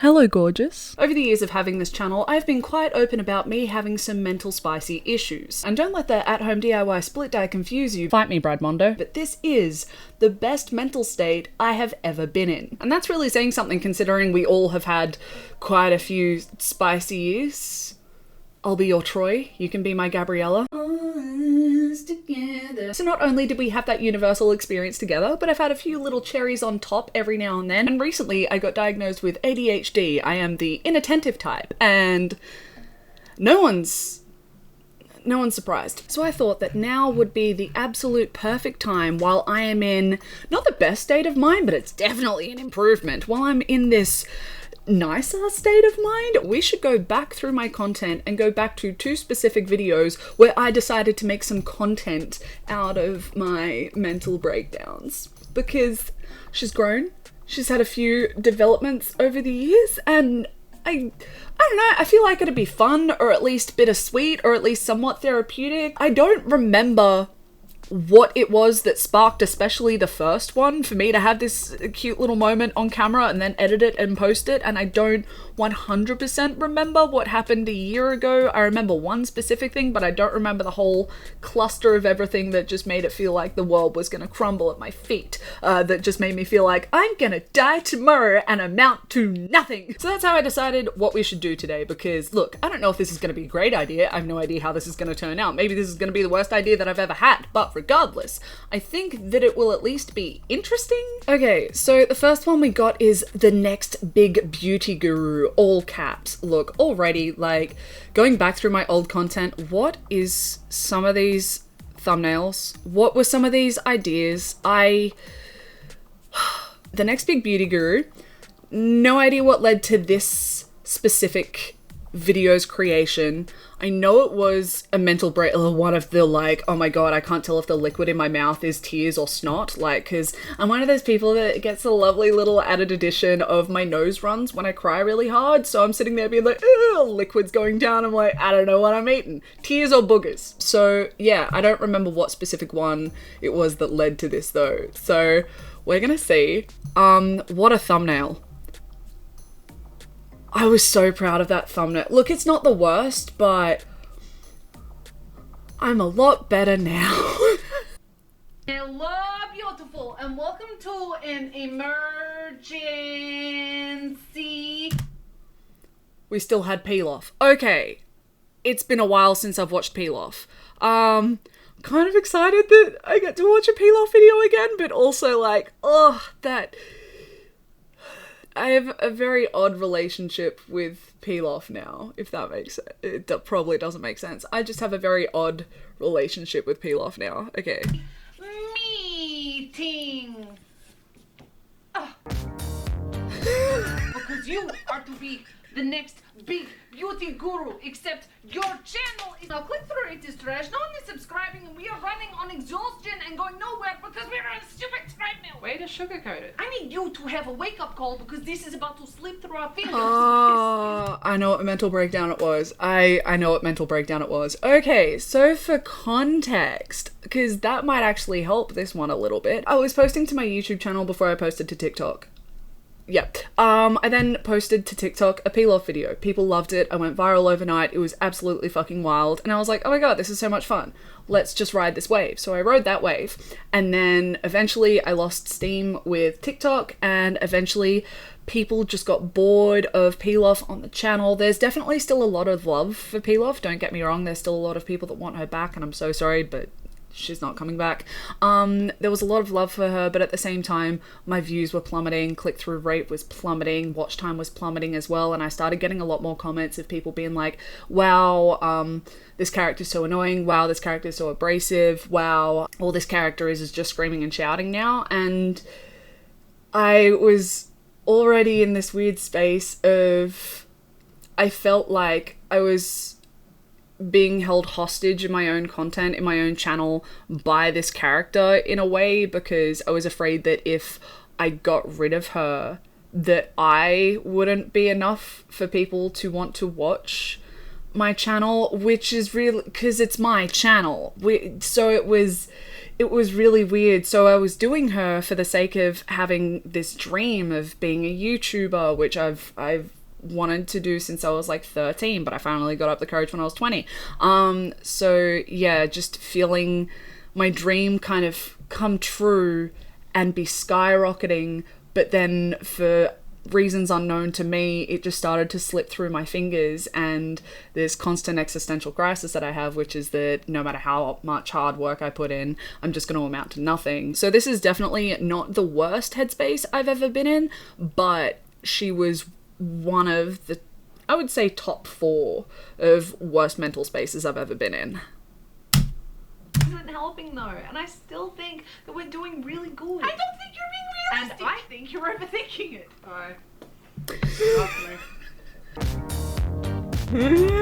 Hello, gorgeous. Over the years of having this channel, I've been quite open about me having some mental spicy issues. And don't let the at-home DIY split dye confuse you. Fight me, Brad Mondo. But this is the best mental state I have ever been in. And that's really saying something considering we all have had quite a few spicy years. I'll be your Troy, you can be my Gabriella. Together. So not only did we have that universal experience together, but I've had a few little cherries on top every now and then. And recently I got diagnosed with ADHD. I am the inattentive type, and no one's surprised. So I thought that now would be the absolute perfect time while I am in, not the best state of mind, but it's definitely an improvement. While I'm in this nicer state of mind, we should go back through my content and go back to two specific videos where I decided to make some content out of my mental breakdowns. Because she's grown, she's had a few developments over the years, and I don't know, I feel like it'd be fun, or at least bittersweet, or at least somewhat therapeutic. I don't remember what it was that sparked especially the first one for me to have this cute little moment on camera and then edit it and post it, and I don't 100% remember what happened a year ago. I remember one specific thing, but I don't remember the whole cluster of everything that just made it feel like the world was gonna crumble at my feet, that just made me feel like I'm gonna die tomorrow and amount to nothing. So that's how I decided what we should do today, because look, I don't know if this is gonna be a great idea. I have no idea how this is gonna turn out. Maybe this is gonna be the worst idea that I've ever had, but regardless, I think that it will at least be interesting. Okay, so the first one we got is the next big beauty guru, all caps. Look, already, like, going back through my old content, what is some of these thumbnails? What were some of these ideas? The next big beauty guru, no idea what led to this specific video's creation. I know it was a mental break, one of the like, oh my god, I can't tell if the liquid in my mouth is tears or snot, like, because I'm one of those people that gets a lovely little added addition of my nose runs when I cry really hard, so I'm sitting there being like, ugh, liquid's going down, I'm like, I don't know what I'm eating, tears or boogers. So yeah, I don't remember what specific one it was that led to this though, so we're gonna see. What a thumbnail. I was so proud of that thumbnail. Look, it's not the worst, but I'm a lot better now. Hello, beautiful, and welcome to an emergency. We still had Peel Off. Okay, it's been a while since I've watched Peel Off. Kind of excited that I get to watch a Peel Off video again, but also like, oh, that... I have a very odd relationship with Peel Off now, if that makes sense. It probably doesn't make sense. I just have a very odd relationship with Peel Off now. Okay. Meeting. Because you are to be the next big beauty guru, except your channel is now click through, it is trash, no one is subscribing, and we are running on exhaustion and going nowhere because we're on a stupid treadmill. Way to sugarcoat it. I need you to have a wake-up call because this is about to slip through our fingers. Oh, I know what mental breakdown it was. I know what mental breakdown it was. Okay, so for context, because that might actually help this one a little bit, I was posting to my YouTube channel before I posted to TikTok. Yeah. I then posted to TikTok a Peel Off video. People loved it. I went viral overnight. It was absolutely fucking wild. And I was like, oh my god, this is so much fun. Let's just ride this wave. So I rode that wave. And then eventually I lost steam with TikTok, and eventually people just got bored of Peel Off on the channel. There's definitely still a lot of love for Peel Off. Don't get me wrong. There's still a lot of people that want her back, and I'm so sorry, but she's not coming back. There was a lot of love for her, but at the same time, my views were plummeting, click-through rate was plummeting, watch time was plummeting as well, and I started getting a lot more comments of people being like, wow, this character's so annoying, wow, this character's so abrasive, wow, all this character is just screaming and shouting now, and I was already in this weird space of, I felt like I was being held hostage in my own content, in my own channel, by this character in a way, because I was afraid that if I got rid of her, that I wouldn't be enough for people to want to watch my channel, which is really, because it's my channel. So it was it was really weird. So I was doing her for the sake of having this dream of being a YouTuber, which I've wanted to do since I was like 13, but I finally got up the courage when I was 20. So yeah, just feeling my dream kind of come true and be skyrocketing, but then for reasons unknown to me, it just started to slip through my fingers, and this constant existential crisis that I have, which is that no matter how much hard work I put in, I'm just going to amount to nothing. So this is definitely not the worst headspace I've ever been in, but she was one of the, I would say, top 4 of worst mental spaces I've ever been in. Isn't helping though, and I still think that we're doing really good. I don't think you're being realistic. And I think you're overthinking it.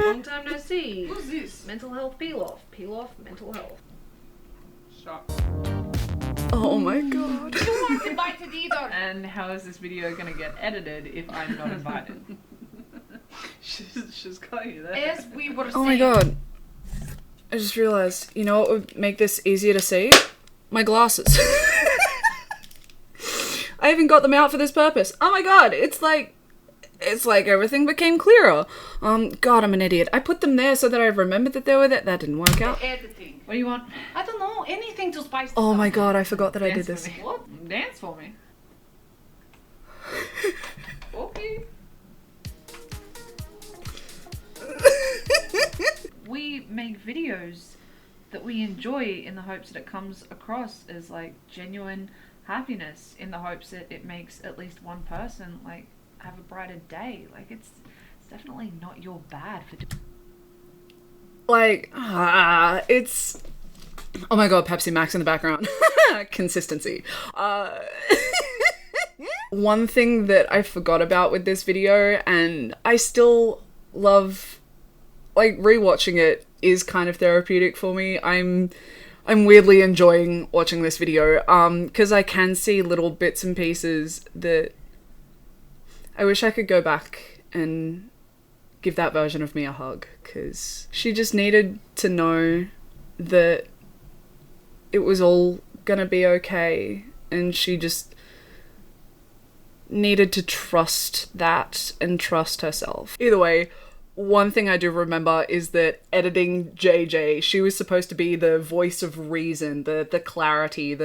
Long time no see. Who's this? Mental health peel off. Peel off mental health. Stop. Oh my god. You weren't invited either. And how is this video gonna get edited if I'm not invited? she's got you there. As we were saying. Oh my god. I just realized, you know what would make this easier to see? My glasses. I even got them out for this purpose. Oh my god, it's like everything became clearer. God, I'm an idiot. I put them there so that I remembered that they were there. That didn't work out. Editing. What do you want? I don't know, anything to spice Oh this my up. god, I forgot that I did Dance this. for me. What? Dance for me. Okay. We make videos that we enjoy in the hopes that it comes across as like genuine happiness, in the hopes that it makes at least one person like have a brighter day. Like it's definitely not your bad for Like, it's... Oh my god, Pepsi Max in the background. Consistency. One thing that I forgot about with this video, and I still love, like, rewatching it is kind of therapeutic for me. I'm weirdly enjoying watching this video, because I can see little bits and pieces that I wish I could go back and give that version of me a hug, because she just needed to know that it was all gonna be okay, and she just needed to trust that and trust herself. Either way, one thing I do remember is that editing JJ, she was supposed to be the voice of reason, the clarity,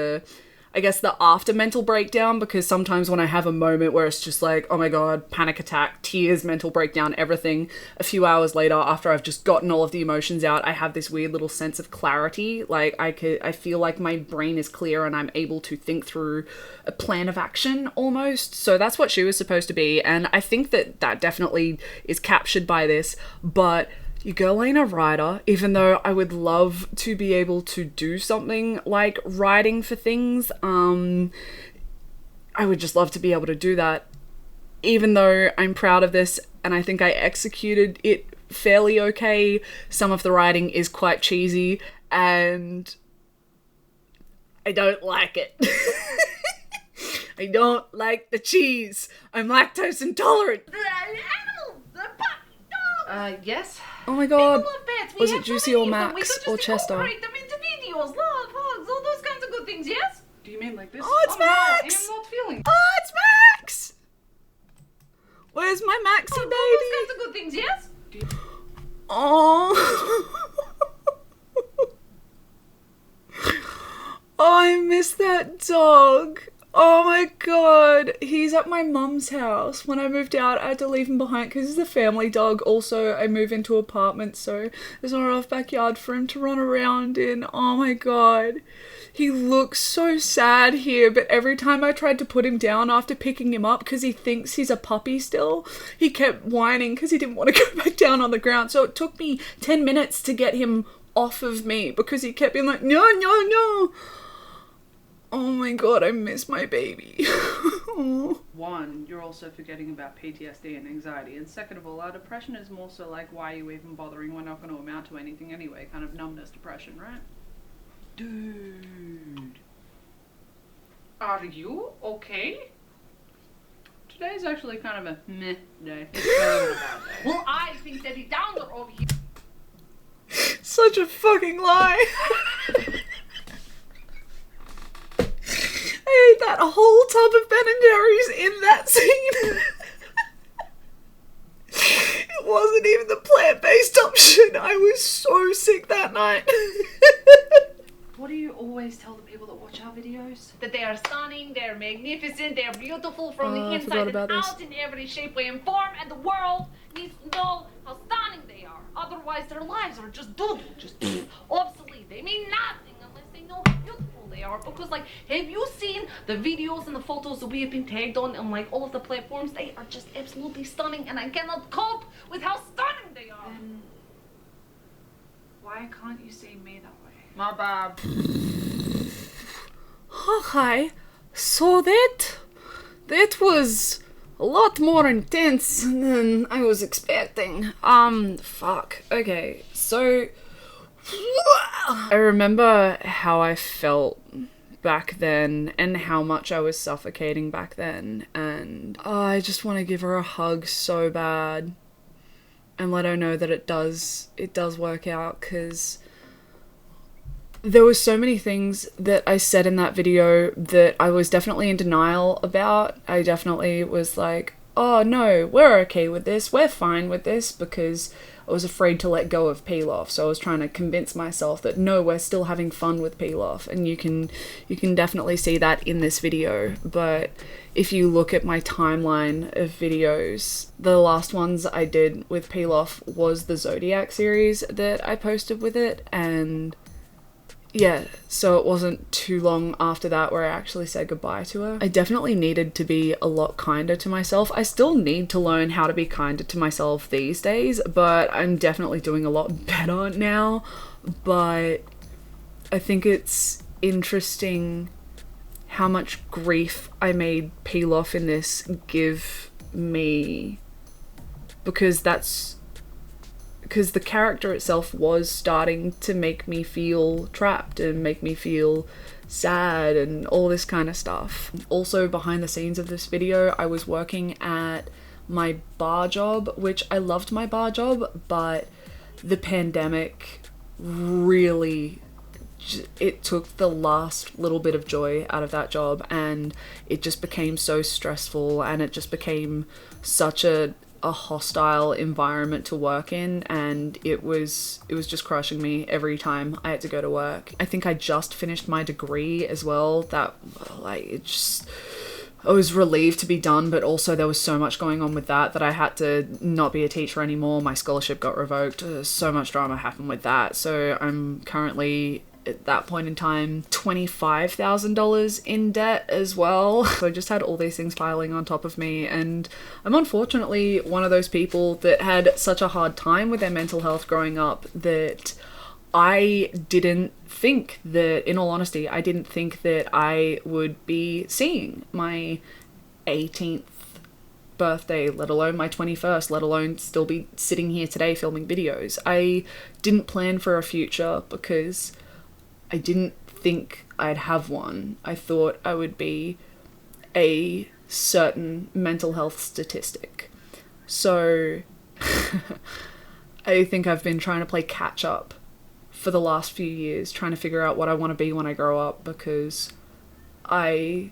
I guess the after mental breakdown, because sometimes when I have a moment where it's just like, oh my god, panic attack, tears, mental breakdown, everything, a few hours later after I've just gotten all of the emotions out, I have this weird little sense of clarity. Like I feel like my brain is clear and I'm able to think through a plan of action almost. So that's what she was supposed to be, and I think that definitely is captured by this, but your girl ain't a writer, even though I would love to be able to do something like writing for things. I would just love to be able to do that, even though I'm proud of this and I think I executed it fairly okay. Some of the writing is quite cheesy and I don't like it. I don't like the cheese. I'm lactose intolerant. Yes. Oh my god. People love pets. We Was have it so Juicy many or of them. We Max could or just Chester? incorporate them into videos. Love, hugs, all those kinds of good things, yes? Do you mean like this? Oh, it's no, Max! I'm not feeling. Oh, it's Max! Where's my Maxie All those baby? kinds of good things, yes? Oh. Oh, I miss that dog. Oh my god. He's at my mum's house. When I moved out, I had to leave him behind because he's a family dog. Also, I moved into an apartment, so there's not enough backyard for him to run around in. Oh my god. He looks so sad here, but every time I tried to put him down after picking him up because he thinks he's a puppy still, he kept whining because he didn't want to go back down on the ground. So it took me 10 minutes to get him off of me because he kept being like, no, no, no. Oh my god, I miss my baby. One, you're also forgetting about PTSD and anxiety, and second of all, our depression is more so like, why are you even bothering? We're not going to amount to anything anyway, kind of numbness depression, right? Dude. Are you okay? Today's actually kind of a meh day. It's better than a bad day. Well, I think that it's down there over here. Such a fucking lie. ate that whole tub of Ben and Jerry's in that scene. It wasn't even the plant-based option. I was so sick that night. What do you always tell the people that watch our videos? That they are stunning, they're magnificent, they're beautiful from the I forgot inside and about this. out in every shape, way, and form, and the world needs to know how stunning they are. Otherwise, their lives are just doo-doo, just obsolete. They mean nothing unless they know how beautiful they are. Because, like, have you seen the videos and the photos that we have been tagged on like all of the platforms? They are just absolutely stunning, and I cannot cope with how stunning they are. Then why can't you see me that way? My bad. Okay, so that was a lot more intense than I was expecting. Fuck. Okay, so I remember how I felt back then and how much I was suffocating back then, and I just want to give her a hug so bad and let her know that it does work out, because there were so many things that I said in that video that I was definitely in denial about. I definitely was like, oh no, we're okay with this, we're fine with this, because I was afraid to let go of Pilaf. So I was trying to convince myself that no, we're still having fun with Pilaf, and you can definitely see that in this video. But if you look at my timeline of videos, the last ones I did with Pilaf was the Zodiac series that I posted with it, and yeah, so it wasn't too long after that where I actually said goodbye to her. I definitely needed to be a lot kinder to myself. I still need to learn how to be kinder to myself these days, but I'm definitely doing a lot better now. But I think it's interesting how much grief I made Pilaf in this give me, because the character itself was starting to make me feel trapped and make me feel sad and all this kind of stuff. Also, behind the scenes of this video, I was working at my bar job, which I loved my bar job, but the pandemic really, it took the last little bit of joy out of that job, and it just became so stressful, and it just became such a hostile environment to work in, and it was just crushing me every time I had to go to work. I think I just finished my degree as well. That, like, I was relieved to be done, but also there was so much going on with that I had to not be a teacher anymore. My scholarship got revoked. So much drama happened with that. So I'm currently, at that point in time, $25,000 in debt as well. So I just had all these things piling on top of me, and I'm unfortunately one of those people that had such a hard time with their mental health growing up that I didn't think that, in all honesty, I didn't think that I would be seeing my 18th birthday, let alone my 21st, let alone still be sitting here today filming videos. I didn't plan for a future because I didn't think I'd have one. I thought I would be a certain mental health statistic. So I think I've been trying to play catch up for the last few years, trying to figure out what I want to be when I grow up, because I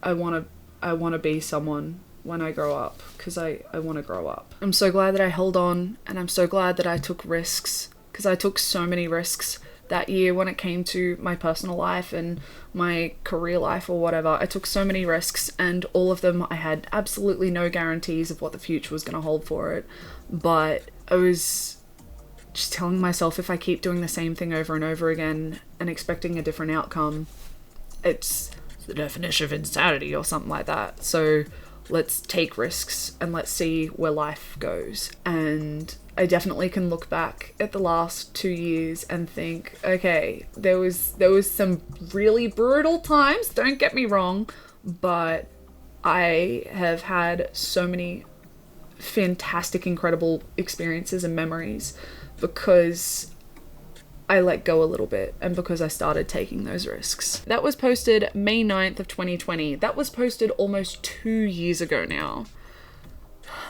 want to be someone when I grow up, because I want to grow up. I'm so glad that I held on, and I'm so glad that I took risks, because I took so many risks that year when it came to my personal life and my career life or whatever. I took so many risks, and all of them I had absolutely no guarantees of what the future was going to hold for it. But I was just telling myself, if I keep doing the same thing over and over again and expecting a different outcome, it's the definition of insanity or something like that. So let's take risks and let's see where life goes. And I definitely can look back at the last 2 years and think, okay, there was some really brutal times, don't get me wrong, but I have had so many fantastic, incredible experiences and memories because I let go a little bit and because I started taking those risks. That was posted May 9th of 2020. That was posted almost 2 years ago now.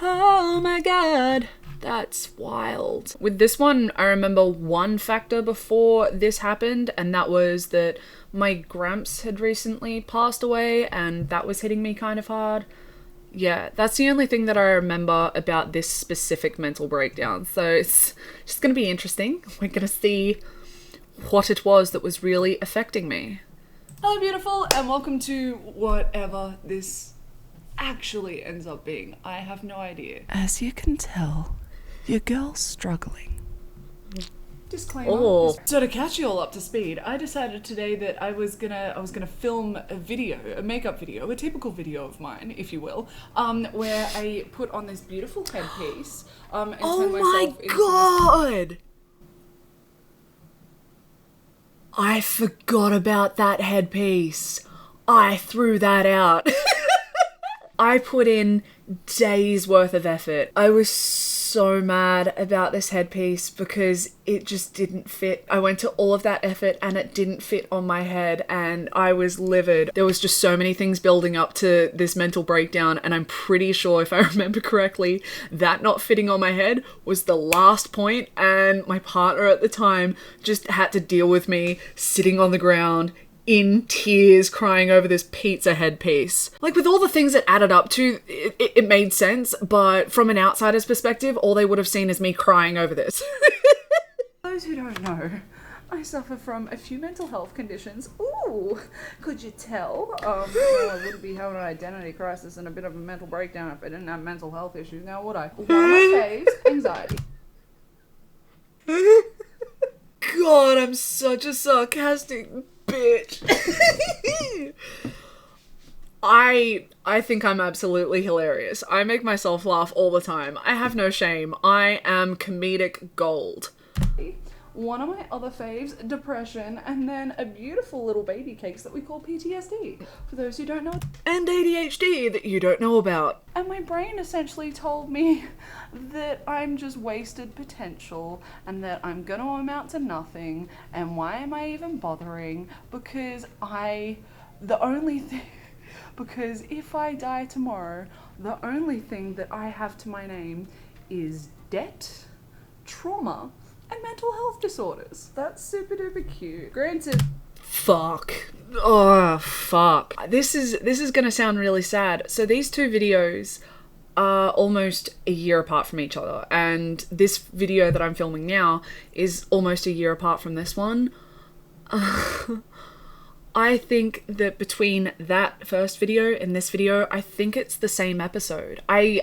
Oh my god. That's wild. With this one, I remember one factor before this happened, and that was that my gramps had recently passed away, and that was hitting me kind of hard. Yeah, that's the only thing that I remember about this specific mental breakdown. So it's just gonna be interesting. We're gonna see what it was that was really affecting me. Hello, beautiful, and welcome to whatever this actually ends up being. I have no idea. As you can tell, your girl's struggling. Disclaimer. Oh. So to catch you all up to speed, I decided today that I was gonna film a video, a makeup video, a typical video of mine, if you will, where I put on this beautiful headpiece, and turn myself into God! I forgot about that headpiece. I threw that out. I put in days worth of effort. I was so mad about this headpiece because it just didn't fit. I went to all of that effort and it didn't fit on my head and I was livid. There was just so many things building up to this mental breakdown, and I'm pretty sure, if I remember correctly, that not fitting on my head was the last point, and my partner at the time just had to deal with me sitting on the ground in tears crying over this pizza headpiece. Like, with all the things it added up to, it made sense, but from an outsider's perspective, all they would have seen is me crying over this. For those who don't know, I suffer from a few mental health conditions. Ooh, could you tell? Well, I wouldn't be having an identity crisis and a bit of a mental breakdown if I didn't have mental health issues, now would I? One of my faves, anxiety. God, I'm such a sarcastic bitch. I think I'm absolutely hilarious. I make myself laugh all the time. I have no shame. I am comedic gold. One of my other faves, depression, and then a beautiful little baby cakes that we call PTSD, for those who don't know. And ADHD that you don't know about. And my brain essentially told me that I'm just wasted potential and that I'm gonna amount to nothing, and why am I even bothering? Because because if I die tomorrow, the only thing that I have to my name is debt, trauma, and mental health disorders. That's super duper cute. Granted. Fuck. Oh, fuck. This is gonna sound really sad. So these two videos are almost a year apart from each other, and this video that I'm filming now is almost a year apart from this one. I think that between that first video and this video, I think it's the same episode. I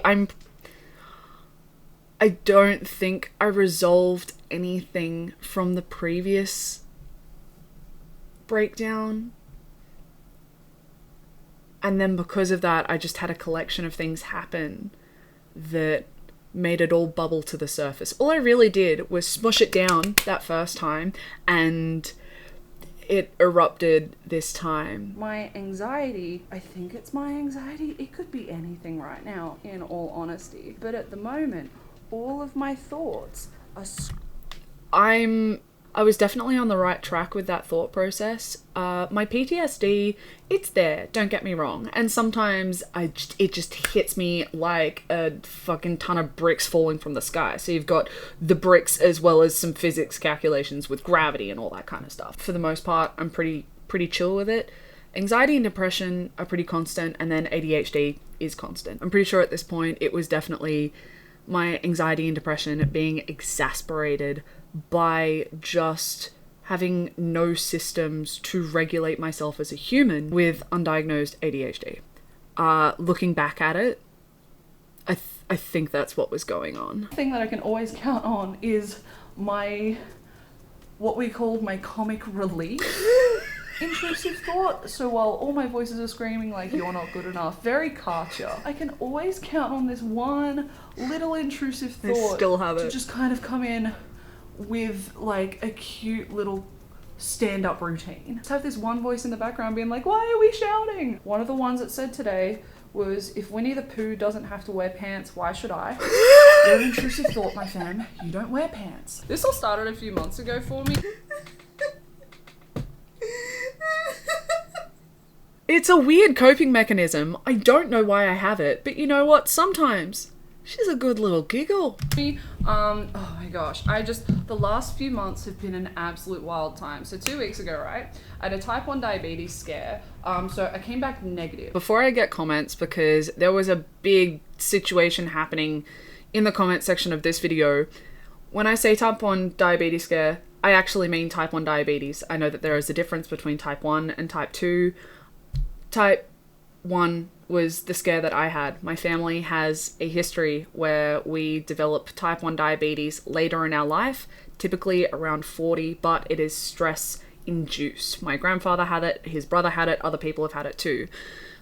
don't think I resolved anything from the previous breakdown. And then because of that, I just had a collection of things happen that made it all bubble to the surface. All I really did was smush it down that first time, and it erupted this time. My anxiety, I think it's my anxiety. It could be anything right now, in all honesty. But at the moment, all of my thoughts are... I was definitely on the right track with that thought process. My PTSD, it's there, don't get me wrong. And sometimes it just hits me like a fucking ton of bricks falling from the sky. So you've got the bricks as well as some physics calculations with gravity and all that kind of stuff. For the most part, I'm pretty chill with it. Anxiety and depression are pretty constant, and then ADHD is constant. I'm pretty sure at this point it was definitely my anxiety and depression being exasperated by just having no systems to regulate myself as a human with undiagnosed ADHD. Looking back at it, I think that's what was going on. The thing that I can always count on is what we called my comic relief intrusive thought. So while all my voices are screaming like you're not good enough, very Karcher, I can always count on this one little intrusive thought to just kind of come in with like a cute little stand-up routine. Just have this one voice in the background being like, why are we shouting? One of the ones that said today was, if Winnie the Pooh doesn't have to wear pants, why should I? You're an intrusive thought, my fam. You don't wear pants. This all started a few months ago for me. It's a weird coping mechanism. I don't know why I have it, but you know what? Sometimes She's a good little giggle. Oh my gosh, the last few months have been an absolute wild time. So 2 weeks ago, right, I had a type 1 diabetes scare, so I came back negative. Before I get comments, because there was a big situation happening in the comment section of this video, when I say type 1 diabetes scare, I actually mean type 1 diabetes. I know that there is a difference between type 1 and type 2. Type 1 was the scare that I had. My family has a history where we develop type 1 diabetes later in our life, typically around 40, but it is stress induced. My grandfather had it, his brother had it, other people have had it too.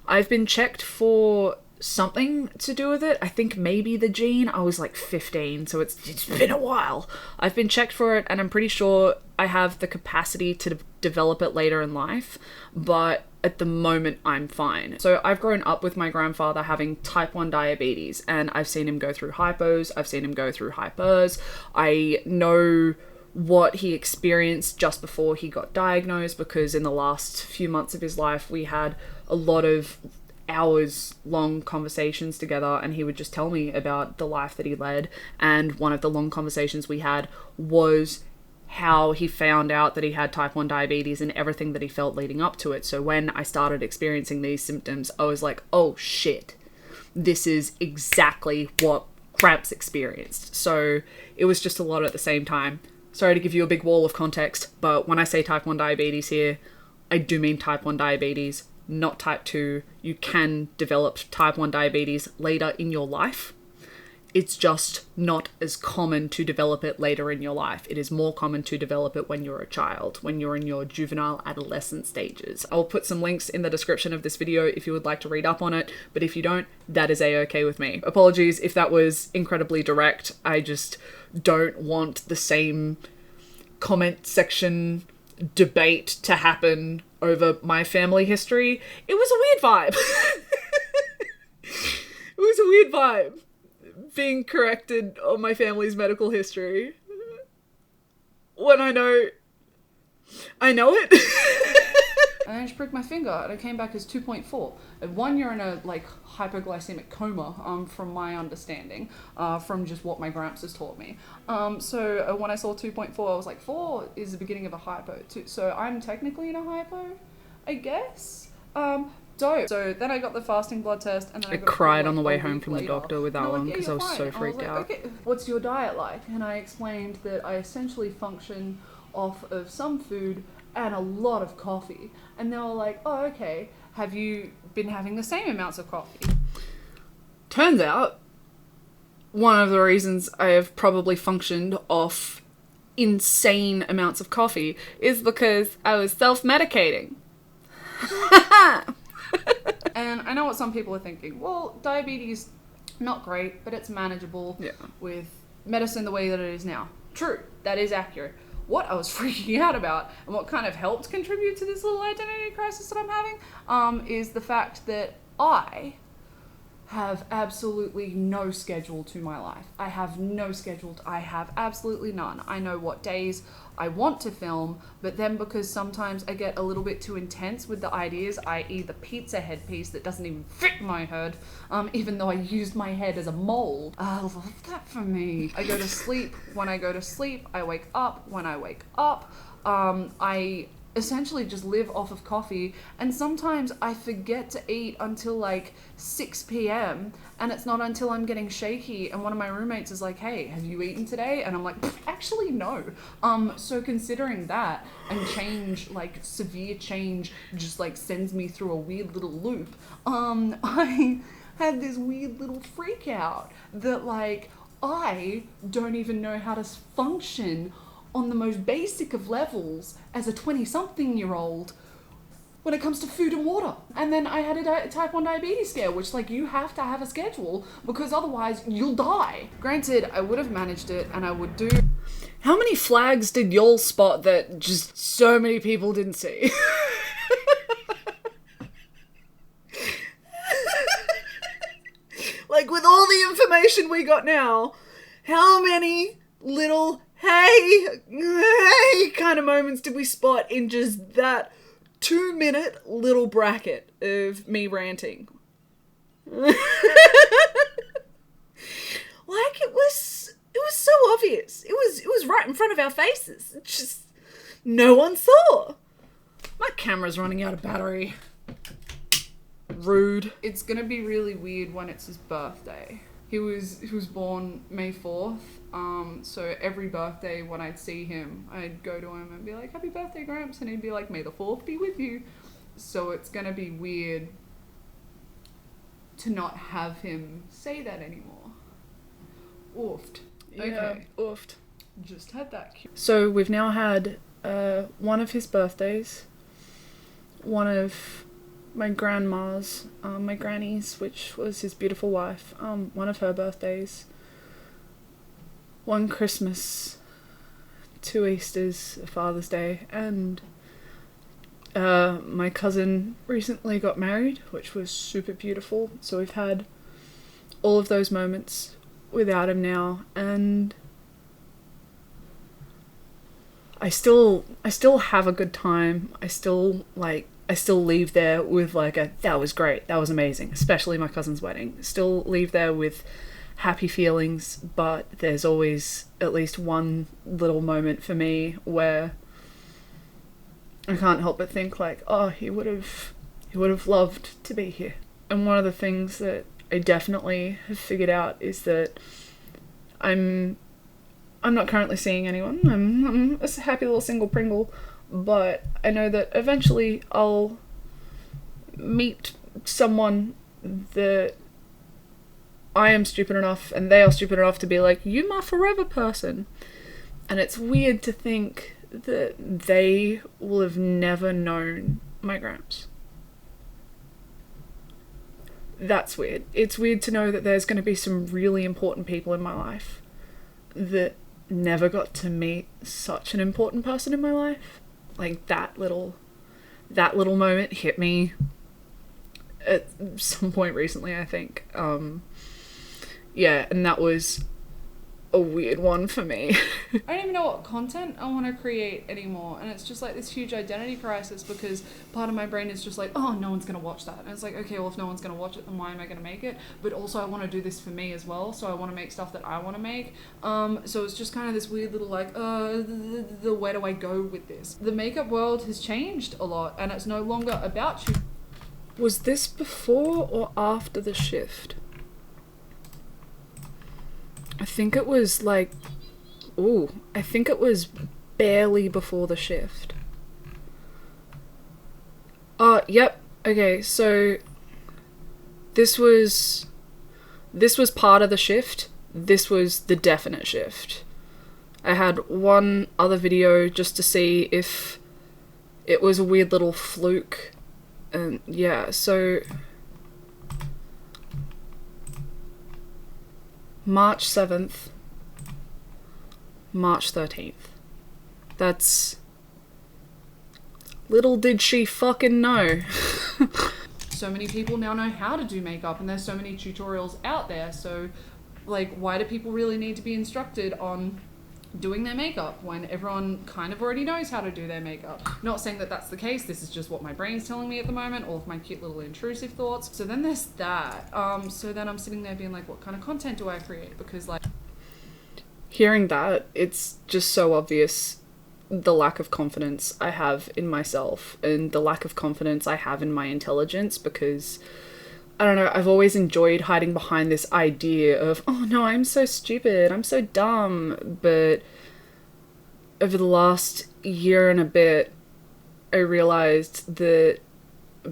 I've been checked for something to do with it. I think maybe the gene. I was like 15, so it's been a while. I've been checked for it, and I'm pretty sure I have the capacity to develop it later in life, but at the moment I'm fine. So I've grown up with my grandfather having type 1 diabetes, and I've seen him go through hypos, I've seen him go through hypers. I know what he experienced just before he got diagnosed, because in the last few months of his life we had a lot of hours long conversations together, and he would just tell me about the life that he led. And one of the long conversations we had was how he found out that he had type 1 diabetes and everything that he felt leading up to it. So when I started experiencing these symptoms, I was like, oh shit, this is exactly what Cramps experienced. So it was just a lot at the same time. Sorry to give you a big wall of context, but when I say type 1 diabetes here, I do mean type 1 diabetes, not type 2. You can develop type 1 diabetes later in your life. It's just not as common to develop it later in your life. It is more common to develop it when you're a child, when you're in your juvenile adolescent stages. I'll put some links in the description of this video if you would like to read up on it, but if you don't, that is a-okay with me. Apologies if that was incredibly direct. I just don't want the same comment section debate to happen over my family history. It was a weird vibe. It was a weird vibe being corrected on my family's medical history when I know it. And I just pricked my finger, and it came back as 2.4. At 1, you're in a hypoglycemic coma, from my understanding, from just what my gramps has taught me. So when I saw 2.4, I was like, 4 is the beginning of a hypo too. So I'm technically in a hypo, I guess. Dope. So then I got the fasting blood test, and then I cried on the way home from the doctor with that one because I was so freaked out. Okay, what's your diet like? And I explained that I essentially function off of some food and a lot of coffee. And they were like, oh, okay, have you been having the same amounts of coffee? Turns out, one of the reasons I have probably functioned off insane amounts of coffee is because I was self-medicating. And I know what some people are thinking. Well, diabetes, not great, but it's manageable with medicine the way that it is now. True, that is accurate. What I was freaking out about, and what kind of helped contribute to this little identity crisis that I'm having, is the fact that I have absolutely no schedule to my life. I have no schedule. I have absolutely none. I know what days I want to film, but then because sometimes I get a little bit too intense with the ideas, i.e. the pizza head piece that doesn't even fit my head, even though I used my head as a mold. I love that for me. I go to sleep. When I go to sleep, I wake up. When I wake up, I essentially just live off of coffee, and sometimes I forget to eat until 6 p.m. and it's not until I'm getting shaky and one of my roommates is like, hey, have you eaten today? And I'm like, actually no. So considering that, and change, severe change just sends me through a weird little loop, I had this weird little freak out that I don't even know how to function on the most basic of levels as a 20-something-year-old when it comes to food and water. And then I had a type 1 diabetes scare, which you have to have a schedule because otherwise you'll die. Granted, I would have managed it and I would do... How many flags did y'all spot that just so many people didn't see? With all the information we got now, how many little hey kind of moments did we spot in just that 2-minute little bracket of me ranting? Like, it was so obvious. It was right in front of our faces. It's just, no one saw. My camera's running out of battery. Rude. It's gonna be really weird when it's his birthday. He was born May 4th, so every birthday when I'd see him, I'd go to him and be like, happy birthday, Gramps, and he'd be like, May the 4th be with you. So it's gonna be weird to not have him say that anymore. Oofed. Okay. Yeah, oofed. Just had that. So we've now had one of his birthdays, one of my grandma's, my granny's, which was his beautiful wife, one of her birthdays, one Christmas, 2 Easters, a Father's Day, and my cousin recently got married, which was super beautiful. So we've had all of those moments without him now, and I still have a good time. I still leave there with like a, that was great, that was amazing, especially my cousin's wedding. Still leave there with happy feelings, but there's always at least one little moment for me where I can't help but think like, oh, he would have loved to be here. And one of the things that I definitely have figured out is that I'm not currently seeing anyone. I'm a happy little single Pringle, but I know that eventually I'll meet someone that I am stupid enough and they are stupid enough to be like, you my forever person. And it's weird to think that they will have never known my Gramps. That's weird. It's weird to know that there's going to be some really important people in my life that never got to meet such an important person in my life. Like, that little moment hit me at some point recently, I think. Yeah, and that was a weird one for me. I don't even know what content I want to create anymore, and it's just like this huge identity crisis because part of my brain is just like, oh, no one's gonna watch that, and it's like, okay, well, if no one's gonna watch it, then why am I gonna make it? But also I want to do this for me as well, so I want to make stuff that I want to make. So it's just kind of this weird little like, where do I go with this? The makeup world has changed a lot, and it's no longer about you. Was this before or after the shift? I think it was like, I think it was barely before the shift. Yep. Okay, so this was part of the shift. This was the definite shift. I had one other video just to see if it was a weird little fluke. And yeah, so March 7th, March 13th. That's... little did she fucking know. So many people now know how to do makeup, and there's so many tutorials out there, so like, why do people really need to be instructed on doing their makeup when everyone kind of already knows how to do their makeup? Not saying that that's the case, this is just what my brain's telling me at the moment, all of my cute little intrusive thoughts. So then there's that. So then I'm sitting there being like, what kind of content do I create? Because like, hearing that, it's just so obvious the lack of confidence I have in myself and the lack of confidence I have in my intelligence, because I don't know, I've always enjoyed hiding behind this idea of, oh no, I'm so stupid, I'm so dumb, but over the last year and a bit, I realized that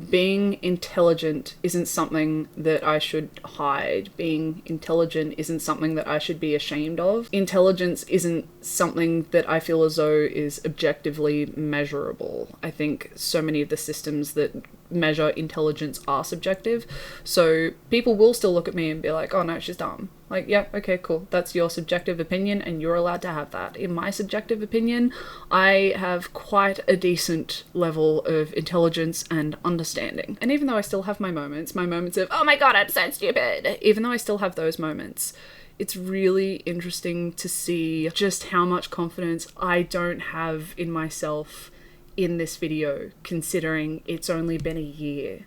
being intelligent isn't something that I should hide. Being intelligent isn't something that I should be ashamed of. Intelligence isn't something that I feel as though is objectively measurable. I think so many of the systems that measure intelligence are subjective. So people will still look at me and be like, oh no, she's dumb. Like, yeah, okay, cool. That's your subjective opinion and you're allowed to have that. In my subjective opinion, I have quite a decent level of intelligence and understanding. And even though I still have my moments of, oh my god, I'm so stupid, even though I still have those moments, it's really interesting to see just how much confidence I don't have in myself in this video, considering it's only been a year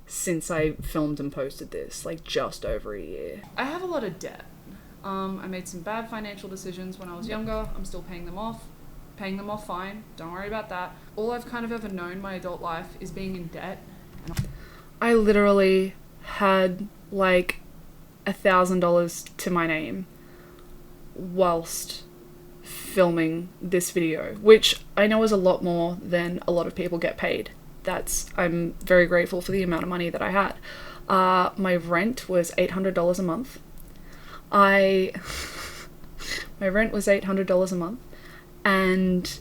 since I filmed and posted this, like just over a year. I have a lot of debt. I made some bad financial decisions when I was younger. I'm still paying them off fine. Don't worry about that. All I've kind of ever known my adult life is being in debt. I literally had like $1,000 to my name whilst filming this video, which I know is a lot more than a lot of people get paid. I'm very grateful for the amount of money that I had. My rent was $800 a month. My rent was $800 a month, and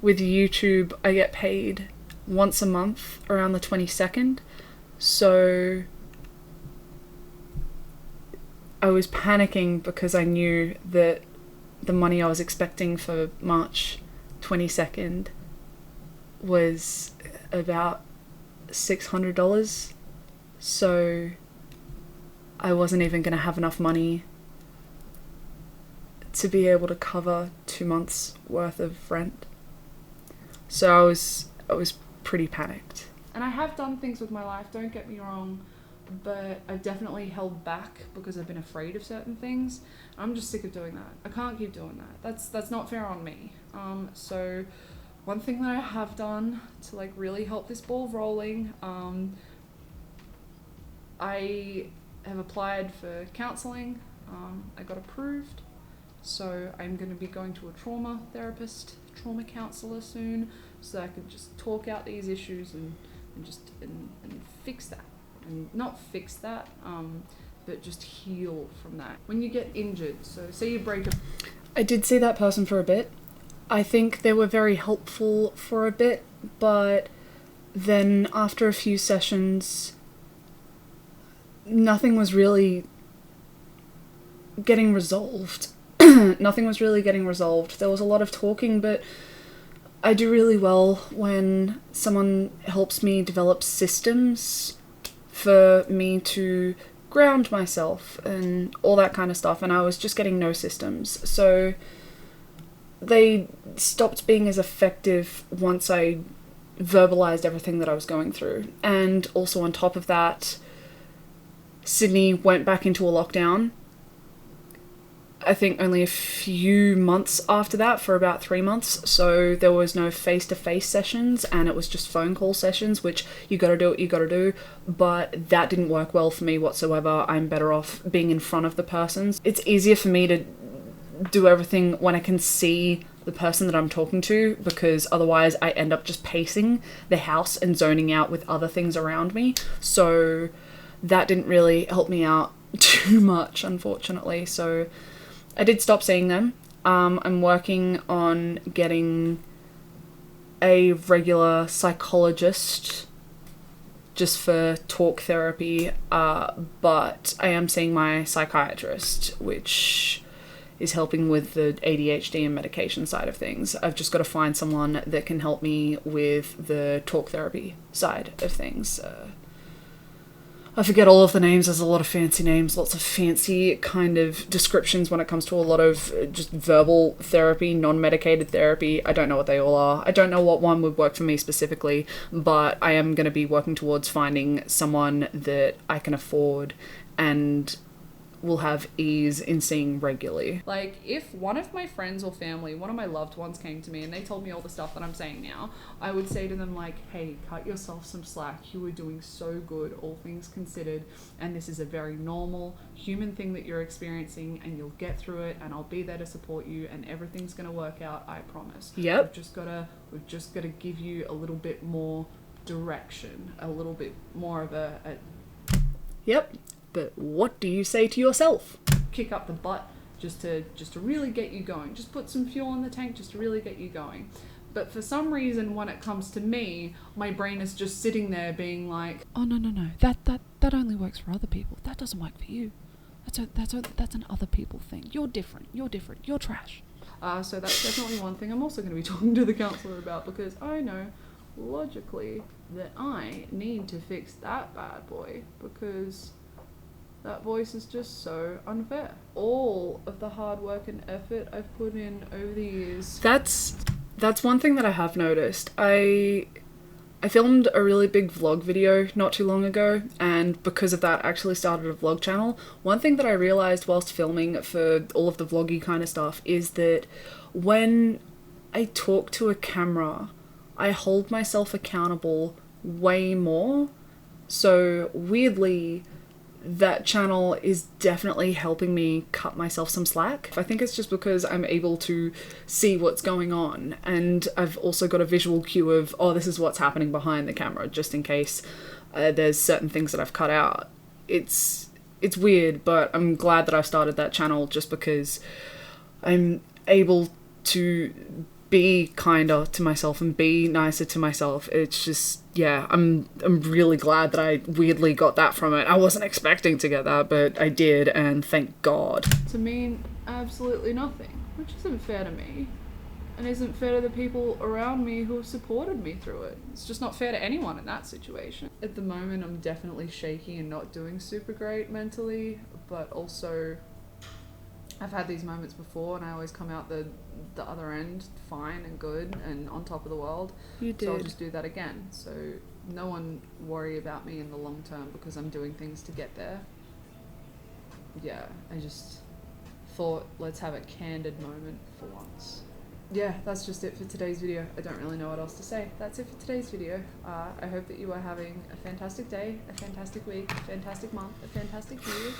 with YouTube I get paid once a month around the 22nd, so I was panicking because I knew that the money I was expecting for March 22nd was about $600, so I wasn't even going to have enough money to be able to cover 2 months worth of rent. So I was pretty panicked. And I have done things with my life, don't get me wrong, but I've definitely held back because I've been afraid of certain things. I'm just sick of doing that. I can't keep doing that. That's not fair on me. So one thing that I have done to like really help this ball rolling, I have applied for counselling. I got approved. So I'm going to be going to a trauma counsellor soon, so that I can just talk out these issues and fix that. And not fix that, but just heal from that. When you get injured, so say you break a... I did see that person for a bit. I think they were very helpful for a bit, but then after a few sessions, nothing was really getting resolved. Nothing was really getting resolved. There was a lot of talking, but I do really well when someone helps me develop systems for me to ground myself and all that kind of stuff, and I was just getting no systems. So they stopped being as effective once I verbalized everything that I was going through. And also on top of that, Sydney went back into a lockdown. I think only a few months after that, for about 3 months, so there was no face-to-face sessions, and it was just phone call sessions, which you gotta do what you gotta do, but that didn't work well for me whatsoever. I'm better off being in front of the persons. It's easier for me to do everything when I can see the person that I'm talking to, because otherwise I end up just pacing the house and zoning out with other things around me, so that didn't really help me out too much, unfortunately. So I did stop seeing them. I'm working on getting a regular psychologist just for talk therapy, but I am seeing my psychiatrist, which is helping with the ADHD and medication side of things. I've just got to find someone that can help me with the talk therapy side of things. I forget all of the names. There's a lot of fancy names, lots of fancy kind of descriptions when it comes to a lot of just verbal therapy, non-medicated therapy. I don't know what they all are. I don't know what one would work for me specifically, but I am going to be working towards finding someone that I can afford and will have ease in seeing regularly. Like, if one of my friends or family, one of my loved ones came to me and they told me all the stuff that I'm saying now, I would say to them like, hey, cut yourself some slack. You were doing so good, all things considered, and this is a very normal human thing that you're experiencing, and you'll get through it, and I'll be there to support you, and everything's gonna work out, I promise. Yep. We've just gotta give you a little bit more direction, a little bit more of a Yep. But what do you say to yourself? kick up the butt just to really get you going. Just put some fuel in the tank just to really get you going. But for some reason, when it comes to me, my brain is just sitting there being like, Oh, no. That only works for other people. That doesn't work for you. That's an other people thing. You're different. You're trash. so that's definitely one thing I'm also going to be talking to the counsellor about, because I know logically that I need to fix that bad boy, because that voice is just so unfair. All of the hard work and effort I've put in over the years. That's one thing that I have noticed. I I filmed a really big vlog video not too long ago, and because of that actually started a vlog channel. One thing that I realized whilst filming for all of the vloggy kind of stuff is that when I talk to a camera, I hold myself accountable way more. So weirdly, that channel is definitely helping me cut myself some slack. I think it's just because I'm able to see what's going on, and I've also got a visual cue of, oh, this is what's happening behind the camera, just in case there's certain things that I've cut out. It's weird, but I'm glad that I've started that channel just because I'm able to be kinder to myself and be nicer to myself. It's just, yeah, I'm really glad that I weirdly got that from it. I wasn't expecting to get that, but I did, and thank God. To mean absolutely nothing, which isn't fair to me, and isn't fair to the people around me who have supported me through it. It's just not fair to anyone in that situation. At the moment, I'm definitely shaky and not doing super great mentally, but also I've had these moments before, and I always come out the other end fine and good and on top of the world. You did. So I'll just do that again. So no one worry about me in the long term because I'm doing things to get there. Yeah, I just thought, let's have a candid moment for once. Yeah, that's just it for today's video. I don't really know what else to say. That's it for today's video. I hope that you are having a fantastic day, a fantastic week, a fantastic month, a fantastic year,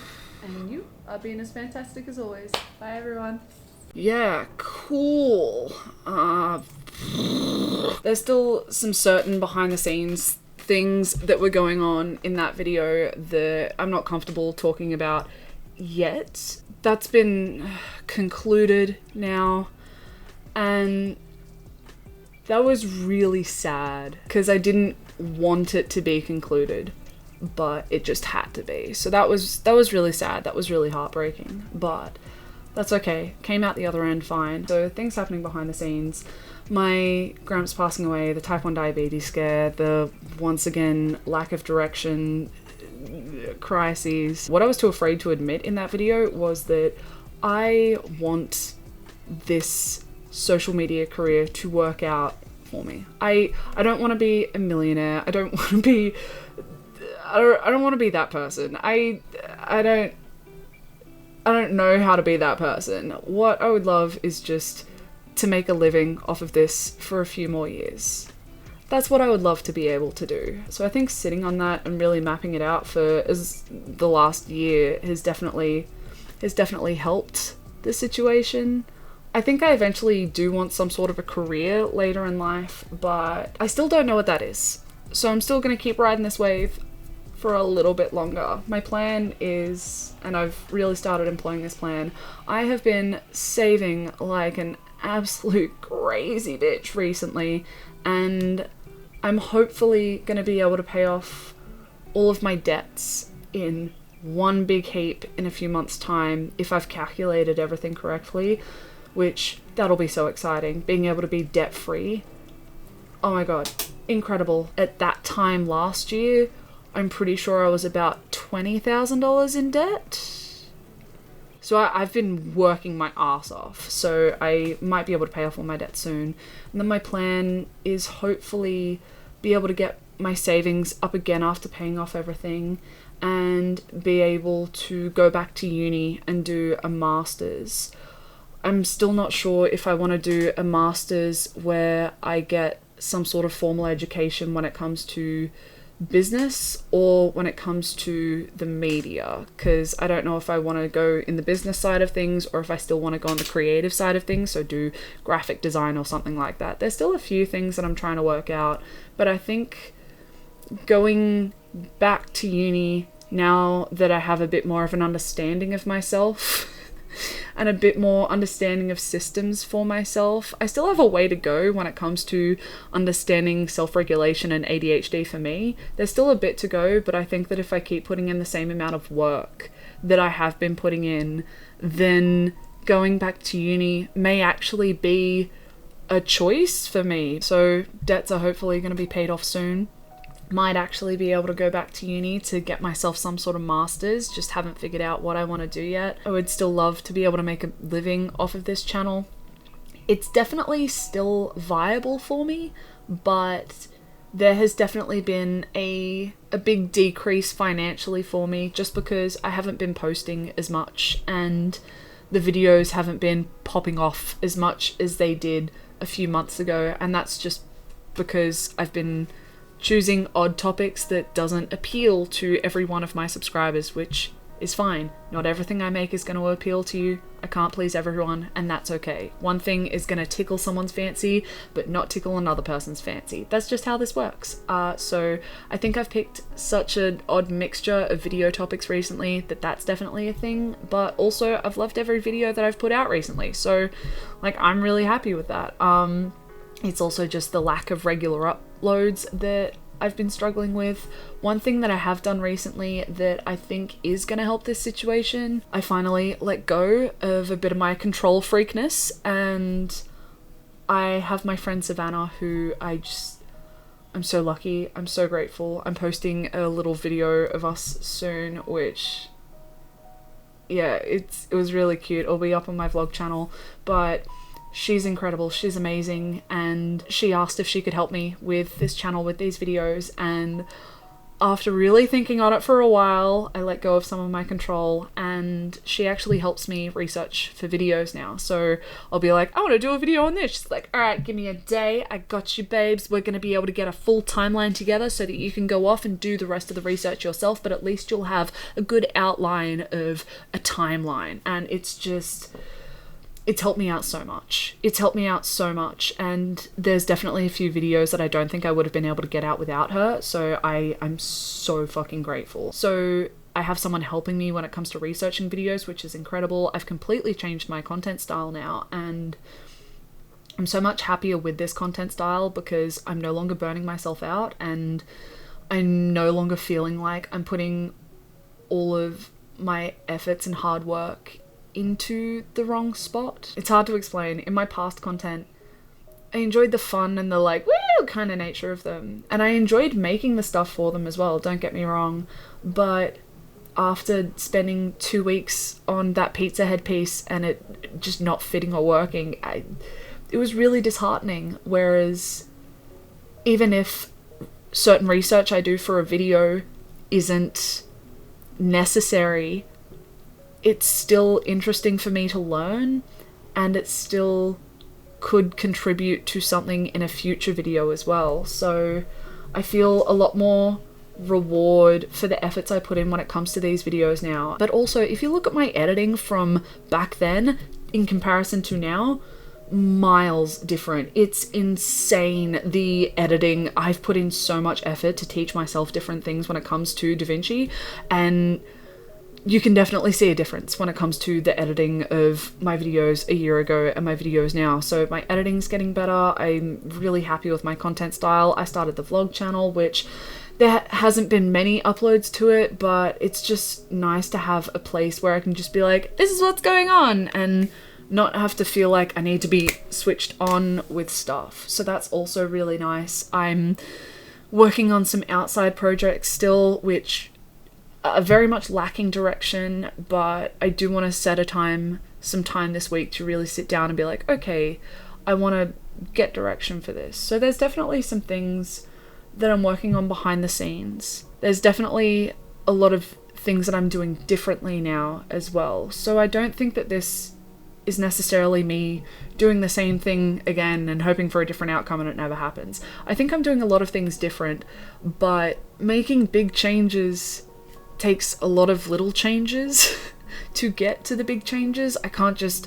and you are being as fantastic as always. Bye, everyone. Yeah, cool. There's still some certain behind the scenes things that were going on in that video that I'm not comfortable talking about yet. That's been concluded now, and that was really sad because I didn't want it to be concluded, but it just had to be. So that was really sad. That was really heartbreaking, but that's okay. Came out the other end fine. So things happening behind the scenes. My gramps passing away, the type 1 diabetes scare, the once again lack of direction, crises. What I was too afraid to admit in that video was that I want this social media career to work out for me. I don't want to be a millionaire. I don't want to be that person. I don't know how to be that person. What I would love is just to make a living off of this for a few more years. That's what I would love to be able to do. So I think sitting on that and really mapping it out for the last year has definitely helped the situation. I think I eventually do want some sort of a career later in life, but I still don't know what that is. So I'm still going to keep riding this wave for a little bit longer. My plan is, and I've really started employing this plan, I have been saving like an absolute crazy bitch recently, and I'm hopefully going to be able to pay off all of my debts in one big heap in a few months' time if I've calculated everything correctly, which that'll be so exciting. Being able to be debt-free. Oh my god, incredible. At that time last year, I'm pretty sure I was about $20,000 in debt. So I've been working my ass off, so I might be able to pay off all my debt soon. And then my plan is hopefully be able to get my savings up again after paying off everything and be able to go back to uni and do a master's. I'm still not sure if I want to do a master's where I get some sort of formal education when it comes to business or when it comes to the media, because I don't know if I want to go in the business side of things or if I still want to go on the creative side of things, so do graphic design or something like that. There's still a few things that I'm trying to work out, but I think going back to uni now that I have a bit more of an understanding of myself and a bit more understanding of systems for myself. I still have a way to go when it comes to understanding self-regulation and ADHD for me. There's still a bit to go, but I think that if I keep putting in the same amount of work that I have been putting in, then going back to uni may actually be a choice for me. So debts are hopefully going to be paid off soon. Might actually be able to go back to uni to get myself some sort of master's, just haven't figured out what I want to do yet. I would still love to be able to make a living off of this channel. It's definitely still viable for me, but there has definitely been a big decrease financially for me, just because I haven't been posting as much and the videos haven't been popping off as much as they did a few months ago, and that's just because I've been choosing odd topics that doesn't appeal to every one of my subscribers, which is fine. Not everything I make is going to appeal to you. I can't please everyone, and that's okay. One thing is going to tickle someone's fancy, but not tickle another person's fancy. That's just how this works. So I think I've picked such an odd mixture of video topics recently that that's definitely a thing, but also I've loved every video that I've put out recently, so like I'm really happy with that. It's also just the lack of regular uploads that I've been struggling with. One thing that I have done recently that I think is going to help this situation, I finally let go of a bit of my control freakness, and I have my friend Savannah, who I'm so lucky, I'm so grateful. I'm posting a little video of us soon, which, yeah, it was really cute. It'll be up on my vlog channel, but she's incredible, she's amazing, and she asked if she could help me with this channel, with these videos, and after really thinking on it for a while, I let go of some of my control, and she actually helps me research for videos now. So I'll be like, I want to do a video on this. She's like, alright, give me a day, I got you babes, we're going to be able to get a full timeline together so that you can go off and do the rest of the research yourself, but at least you'll have a good outline of a timeline. And it's helped me out so much. It's helped me out so much, and there's definitely a few videos that I don't think I would have been able to get out without her, so I'm so fucking grateful. So I have someone helping me when it comes to researching videos, which is incredible. I've completely changed my content style now, and I'm so much happier with this content style because I'm no longer burning myself out, and I'm no longer feeling like I'm putting all of my efforts and hard work into the wrong spot. It's hard to explain. In my past content, I enjoyed the fun and the like, woo, kind of nature of them. And I enjoyed making the stuff for them as well, don't get me wrong. But after spending 2 weeks on that pizza head piece and it just not fitting or working, it was really disheartening. Whereas even if certain research I do for a video isn't necessary, it's still interesting for me to learn, and it still could contribute to something in a future video as well. So I feel a lot more reward for the efforts I put in when it comes to these videos now. But also, if you look at my editing from back then in comparison to now, miles different. It's insane, the editing. I've put in so much effort to teach myself different things when it comes to DaVinci, and you can definitely see a difference when it comes to the editing of my videos a year ago and my videos now. So my editing's getting better. I'm really happy with my content style. I started the vlog channel, which there hasn't been many uploads to it, but it's just nice to have a place where I can just be like, this is what's going on, and not have to feel like I need to be switched on with stuff. So that's also really nice. I'm working on some outside projects still, which are very much lacking direction, but I do want to set some time this week to really sit down and be like, okay, I want to get direction for this. So there's definitely some things that I'm working on behind the scenes. There's definitely a lot of things that I'm doing differently now as well. So I don't think that this is necessarily me doing the same thing again and hoping for a different outcome and it never happens. I think I'm doing a lot of things different, but making big changes takes a lot of little changes to get to the big changes. I can't just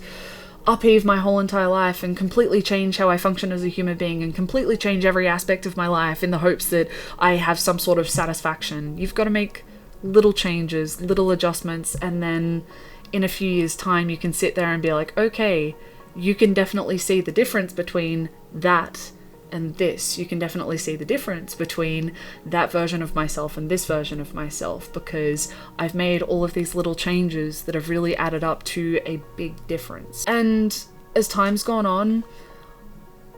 upheave my whole entire life and completely change how I function as a human being and completely change every aspect of my life in the hopes that I have some sort of satisfaction. You've got to make little changes, little adjustments, and then in a few years' time you can sit there and be like, okay, you can definitely see the difference between that and this. You can definitely see the difference between that version of myself and this version of myself, because I've made all of these little changes that have really added up to a big difference. And as time's gone on,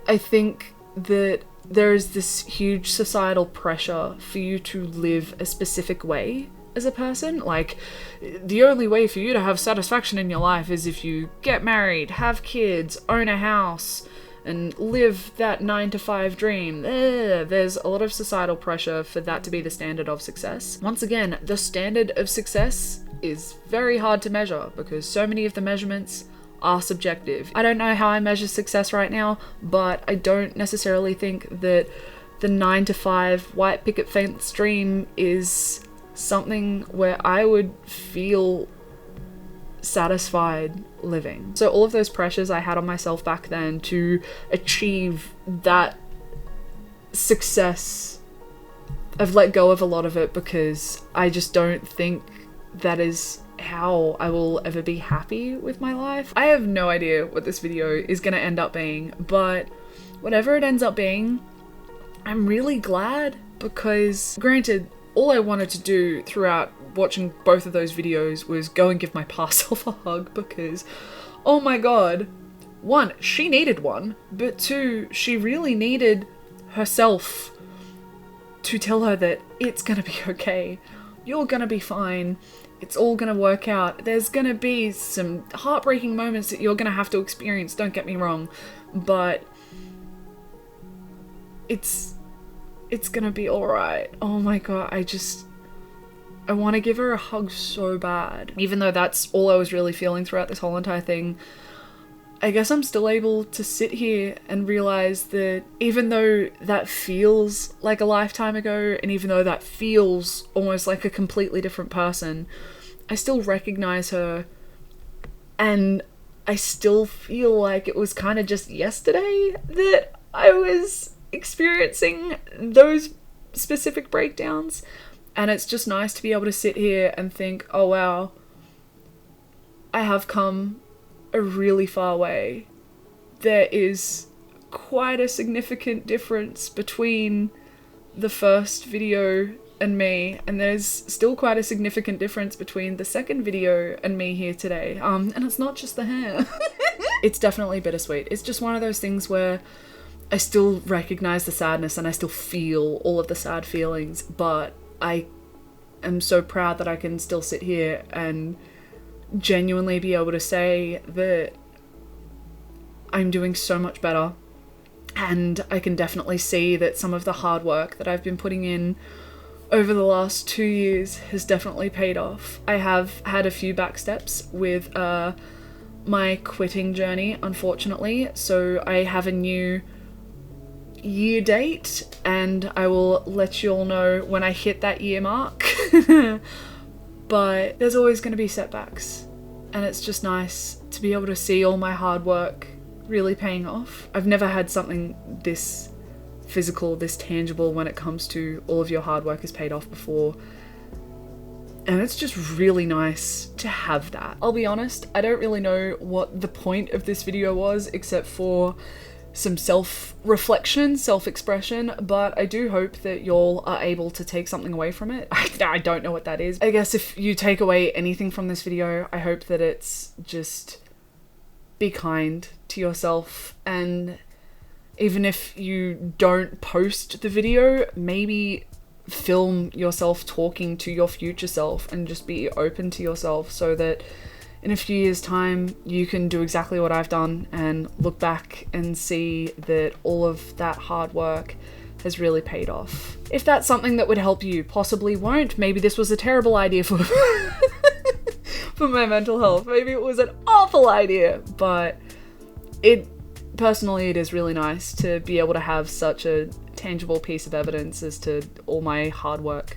I think that there is this huge societal pressure for you to live a specific way as a person. Like, the only way for you to have satisfaction in your life is if you get married, have kids, own a house, and live that 9-to-5 dream. There's a lot of societal pressure for that to be the standard of success. Once again, the standard of success is very hard to measure because so many of the measurements are subjective. I don't know how I measure success right now, but I don't necessarily think that the 9-to-5 white picket fence dream is something where I would feel satisfied living. So all of those pressures I had on myself back then to achieve that success, I've let go of a lot of it because I just don't think that is how I will ever be happy with my life. I have no idea what this video is going to end up being, but whatever it ends up being, I'm really glad because granted, all I wanted to do throughout watching both of those videos was go and give my past self a hug because, oh my god, one, she needed one, but two, she really needed herself to tell her that it's gonna be okay, you're gonna be fine, it's all gonna work out. There's gonna be some heartbreaking moments that you're gonna have to experience, don't get me wrong, but it's gonna be alright. Oh my god, I want to give her a hug so bad. Even though that's all I was really feeling throughout this whole entire thing, I guess I'm still able to sit here and realize that even though that feels like a lifetime ago, and even though that feels almost like a completely different person, I still recognize her, and I still feel like it was kind of just yesterday that I was experiencing those specific breakdowns. And it's just nice to be able to sit here and think, oh wow, I have come a really far way. There is quite a significant difference between the first video and me, and there's still quite a significant difference between the second video and me here today. And it's not just the hair. It's definitely bittersweet. It's just one of those things where I still recognize the sadness and I still feel all of the sad feelings, but I am so proud that I can still sit here and genuinely be able to say that I'm doing so much better, and I can definitely see that some of the hard work that I've been putting in over the last 2 years has definitely paid off. I have had a few backsteps with my quitting journey, unfortunately, so I have a new year date and I will let you all know when I hit that year mark. But there's always going to be setbacks, and it's just nice to be able to see all my hard work really paying off. I've never had something this physical, this tangible when it comes to all of your hard work has paid off before, and it's just really nice to have that. I'll be honest, I don't really know what the point of this video was except for some self-reflection, self-expression, but I do hope that y'all are able to take something away from it. I don't know what that is. I guess if you take away anything from this video, I hope that it's just be kind to yourself, and even if you don't post the video, maybe film yourself talking to your future self and just be open to yourself so that in a few years' time, you can do exactly what I've done and look back and see that all of that hard work has really paid off. If that's something that would help you, possibly won't. Maybe this was a terrible idea for for my mental health. Maybe it was an awful idea, but personally, it is really nice to be able to have such a tangible piece of evidence as to all my hard work.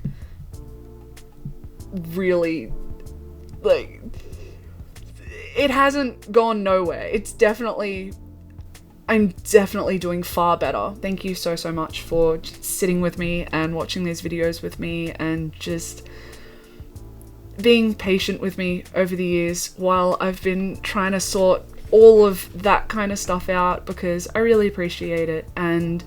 Really, like, it hasn't gone nowhere. I'm definitely doing far better. Thank you so much for sitting with me and watching these videos with me and just being patient with me over the years while I've been trying to sort all of that kind of stuff out, because I really appreciate it, and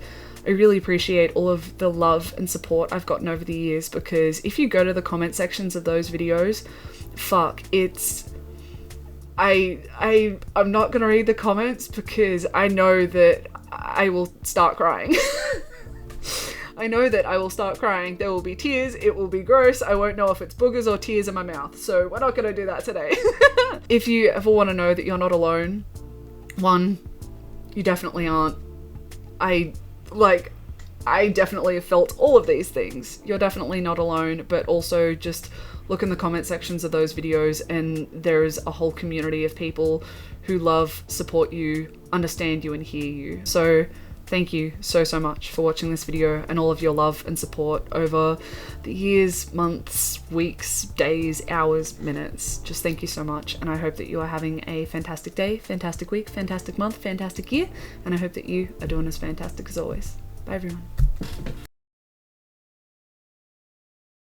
I really appreciate all of the love and support I've gotten over the years, because if you go to the comment sections of those videos, fuck, I'm not gonna read the comments because I know that I will start crying. I know that I will start crying. There will be tears, it will be gross, I won't know if it's boogers or tears in my mouth, so we're not gonna do that today. If you ever want to know that you're not alone, one, You definitely aren't. I definitely have felt all of these things. You're definitely not alone, but also just look in the comment sections of those videos and there's a whole community of people who love, support you, understand you and hear you. So thank you so much for watching this video and all of your love and support over the years, months, weeks, days, hours, minutes. Just thank you so much, and I hope that you are having a fantastic day, fantastic week, fantastic month, fantastic year, and I hope that you are doing as fantastic as always. Bye everyone.